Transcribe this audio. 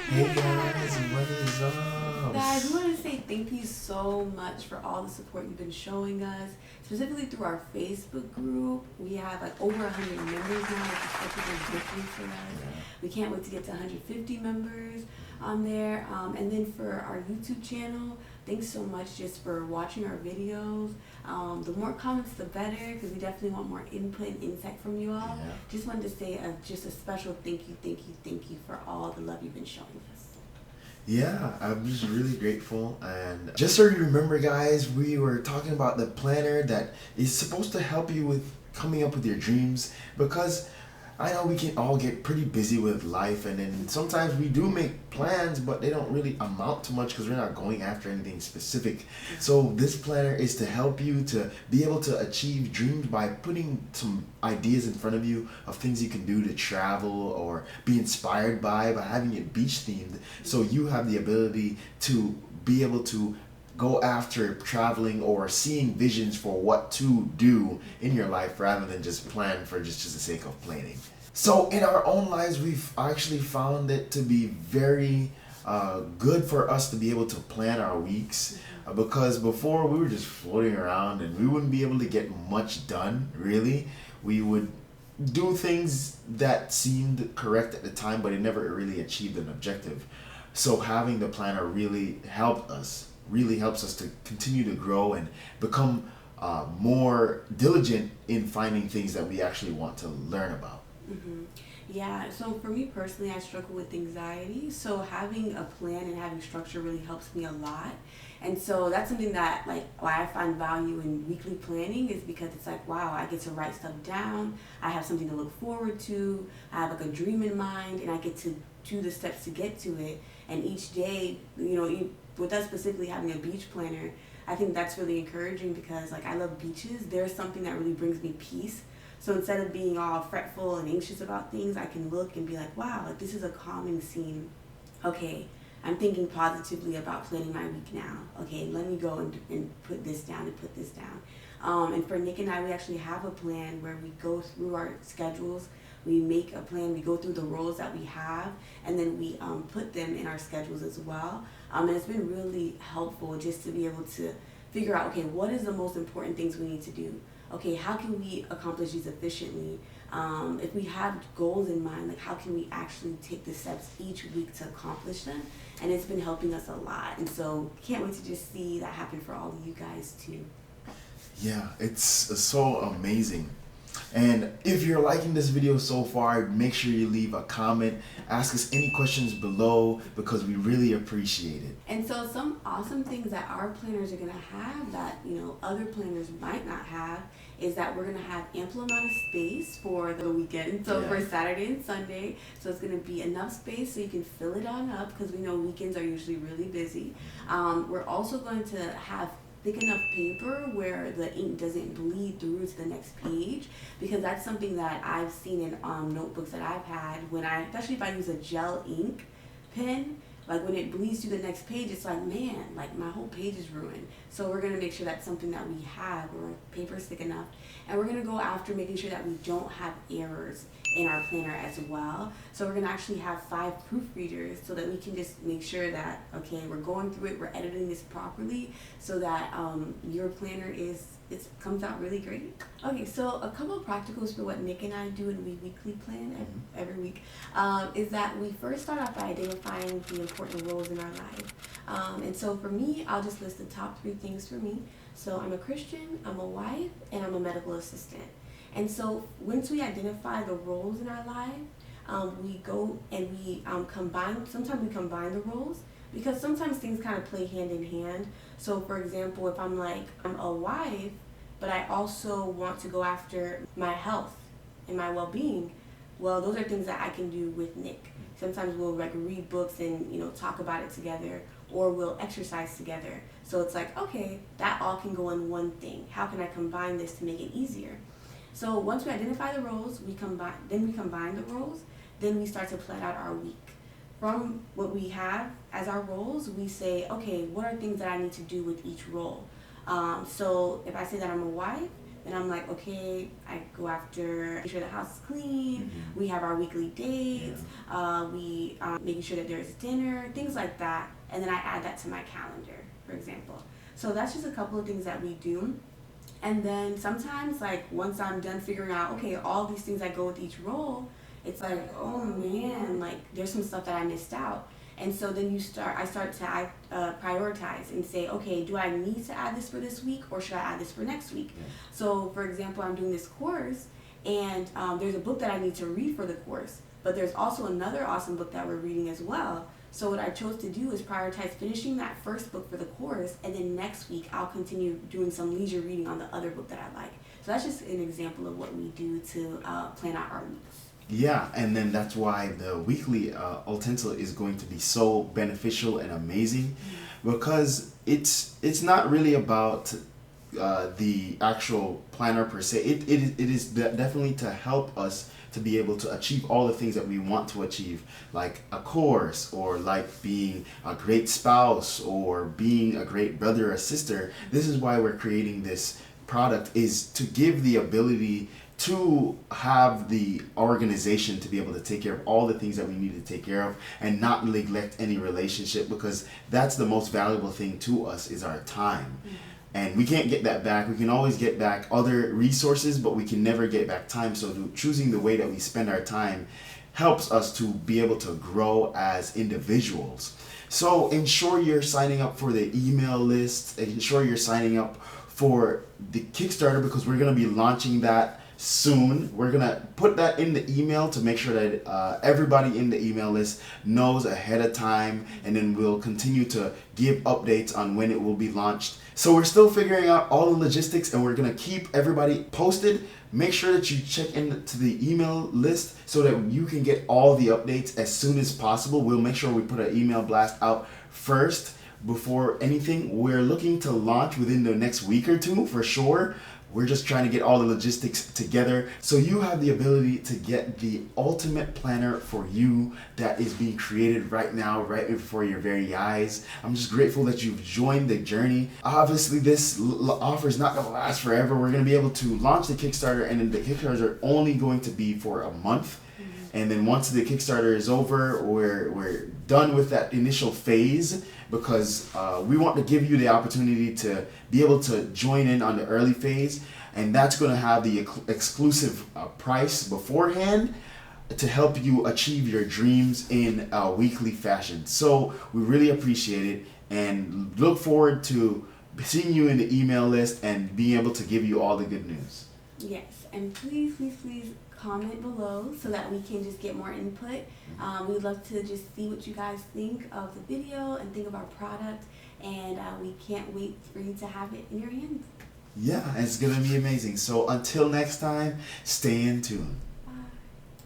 Hey guys, what is up? Guys, we want to say thank you so much for all the support you've been showing us, specifically through our Facebook group. We have like over 100 members now, which is such a big victory for us. We can't wait to get to 150 members on there. And then for our YouTube channel, thanks so much just for watching our videos. The more comments, the better, because we definitely want more input and insight from you all. Yeah. Just wanted to say just a special thank you for all the love you've been showing us. Yeah, I'm just really grateful. And just so you remember, guys, we were talking about the planner that is supposed to help you with coming up with your dreams, because I know we can all get pretty busy with life, and then sometimes we do make plans, but they don't really amount to much because we're not going after anything specific. So this planner is to help you to be able to achieve dreams by putting some ideas in front of you of things you can do to travel or be inspired by having it beach themed. So you have the ability to be able to go after traveling or seeing visions for what to do in your life rather than just plan for just the sake of planning. So in our own lives, we've actually found it to be very good for us to be able to plan our weeks, because before we were just floating around and we wouldn't be able to get much done, really. We would do things that seemed correct at the time, but it never really achieved an objective. So having the planner really helps us to continue to grow and become more diligent in finding things that we actually want to learn about. hmm Yeah, so for me personally, I struggle with anxiety. So having a plan and having structure really helps me a lot. And so that's something that, like, why I find value in weekly planning is because it's like, wow, I get to write stuff down. I have something to look forward to. I have like a dream in mind, and I get to do the steps to get to it. And each day, with us specifically having a beach planner, I think that's really encouraging because, like, I love beaches. There's something that really brings me peace. So instead of being all fretful and anxious about things, I can look and be like, wow, like, this is a calming scene. Okay, I'm thinking positively about planning my week now. Okay, let me go and put this down and put this down. And for Nick and I, we actually have a plan where we go through our schedules. We make a plan, we go through the roles that we have, and then we put them in our schedules as well. And it's been really helpful just to be able to figure out, okay, what is the most important things we need to do? Okay, how can we accomplish these efficiently? If we have goals in mind, like, how can we actually take the steps each week to accomplish them? And it's been helping us a lot. And so can't wait to just see that happen for all of you guys too. Yeah, it's so amazing. And if you're liking this video so far, make sure you leave a comment, ask us any questions below, because we really appreciate it. And so some awesome things that our planners are going to have that, other planners might not have is that we're going to have ample amount of space for the weekend. So Yeah. for Saturday and Sunday, so it's going to be enough space so you can fill it on up, because we know weekends are usually really busy. We're also going to have thick enough paper where the ink doesn't bleed through to the next page, because that's something that I've seen in notebooks that I've had especially if I use a gel ink pen, like when it bleeds to the next page, it's like, man, like my whole page is ruined. So we're gonna make sure that's something that we have, where paper's thick enough, and we're gonna go after making sure that we don't have errors in our planner as well. So we're gonna actually have 5 proofreaders so that we can just make sure that, okay, we're going through it, we're editing this properly, so that your planner it comes out really great. Okay, so a couple of practicals for what Nick and I do, and we weekly plan every week, is that we first start off by identifying the important roles in our life. And so for me, I'll just list the top 3 things for me. So I'm a Christian, I'm a wife, and I'm a medical assistant. And so once we identify the roles in our life, we go and we sometimes we combine the roles, because sometimes things kind of play hand in hand. So for example, if I'm a wife, but I also want to go after my health and my well-being, well, those are things that I can do with Nick. Sometimes we'll read books and talk about it together, or we'll exercise together. So it's like, okay, that all can go in one thing. How can I combine this to make it easier? So once we identify the roles, we combine the roles, then we start to plan out our week. From what we have as our roles, we say, okay, what are things that I need to do with each role? So if I say that I'm a wife, Then I'm like, okay, I go after making sure the house is clean. We have our weekly dates. We making sure that there's dinner, things like that. And then I add that to my calendar, for example. So that's just a couple of things that we do. And then sometimes, like, once I'm done figuring out, okay, all these things that go with each role, it's like, oh man, like, there's some stuff that I missed out. And so then I start to prioritize and say, okay, do I need to add this for this week or should I add this for next week? Yeah. So, for example, I'm doing this course and there's a book that I need to read for the course, but there's also another awesome book that we're reading as well. So what I chose to do is prioritize finishing that first book for the course, and then next week I'll continue doing some leisure reading on the other book that I like. So that's just an example of what we do to plan out our weeks. Yeah, and then that's why the weekly Ultensil is going to be so beneficial and amazing, because it's not really about the actual planner per se. It is definitely to help us to be able to achieve all the things that we want to achieve, like a course, or like being a great spouse, or being a great brother or sister. This is why we're creating this product, is to give the ability to have the organization to be able to take care of all the things that we need to take care of and not neglect any relationship, because that's the most valuable thing to us, is our time. And we can't get that back. We can always get back other resources, but we can never get back time. So choosing the way that we spend our time helps us to be able to grow as individuals. So ensure you're signing up for the email list. Ensure you're signing up for the Kickstarter, because we're going to be launching that soon. We're going to put that in the email to make sure that everybody in the email list knows ahead of time, and then we'll continue to give updates on when it will be launched. So we're still figuring out all the logistics, and we're going to keep everybody posted. Make sure that you check into the email list so that you can get all the updates as soon as possible. We'll make sure we put an email blast out first before anything. We're looking to launch within the next week or two for sure. We're just trying to get all the logistics together so you have the ability to get the ultimate planner for you that is being created right now, right before your very eyes. I'm just grateful that you've joined the journey. Obviously, this offer is not going to last forever. We're going to be able to launch the Kickstarter, and then the Kickstarter are only going to be for a month. And then once the Kickstarter is over, we're done with that initial phase, because we want to give you the opportunity to be able to join in on the early phase, and that's going to have the exclusive price beforehand to help you achieve your dreams in a weekly fashion. So we really appreciate it and look forward to seeing you in the email list and being able to give you all the good news. Yes, and please comment below so that we can just get more input. We'd love to just see what you guys think of the video and think of our product, and we can't wait for you to have it in your hands. Yeah, it's gonna be amazing. So until next time, stay in tune.